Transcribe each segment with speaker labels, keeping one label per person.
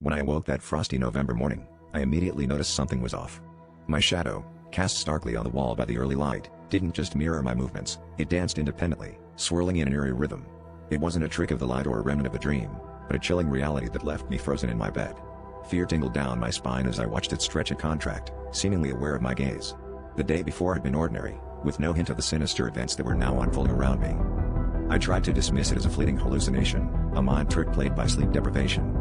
Speaker 1: When I awoke that frosty November morning, I immediately noticed something was off. My shadow, cast starkly on the wall by the early light, didn't just mirror my movements, it danced independently, swirling in an eerie rhythm. It wasn't a trick of the light or a remnant of a dream, but a chilling reality that left me frozen in my bed. Fear tingled down my spine as I watched it stretch and contract, seemingly aware of my gaze. The day before had been ordinary, with no hint of the sinister events that were now unfolding around me. I tried to dismiss it as a fleeting hallucination, a mind trick played by sleep deprivation.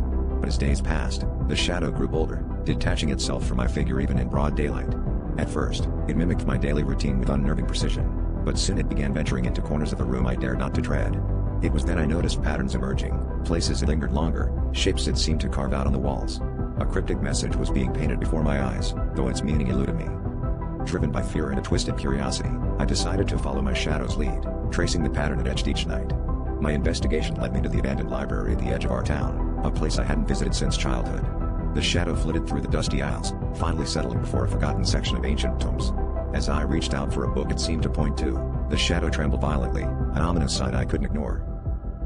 Speaker 1: But as days passed, the shadow grew bolder, detaching itself from my figure even in broad daylight. At first, it mimicked my daily routine with unnerving precision, but soon it began venturing into corners of the room I dared not to tread. It was then I noticed patterns emerging, places it lingered longer, shapes it seemed to carve out on the walls. A cryptic message was being painted before my eyes, though its meaning eluded me. Driven by fear and a twisted curiosity, I decided to follow my shadow's lead, tracing the pattern it etched each night. My investigation led me to the abandoned library at the edge of our town, a place I hadn't visited since childhood. The shadow flitted through the dusty aisles, finally settling before a forgotten section of ancient tomes. As I reached out for a book it seemed to point to, the shadow trembled violently, an ominous sign I couldn't ignore.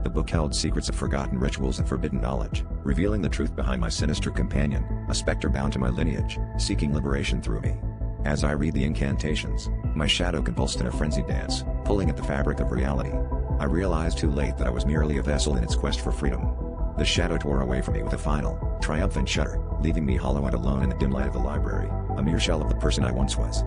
Speaker 1: The book held secrets of forgotten rituals and forbidden knowledge, revealing the truth behind my sinister companion, a specter bound to my lineage, seeking liberation through me. As I read the incantations, my shadow convulsed in a frenzied dance, pulling at the fabric of reality. I realized too late that I was merely a vessel in its quest for freedom. The shadow tore away from me with a final, triumphant shudder, leaving me hollow and alone in the dim light of the library, a mere shell of the person I once was.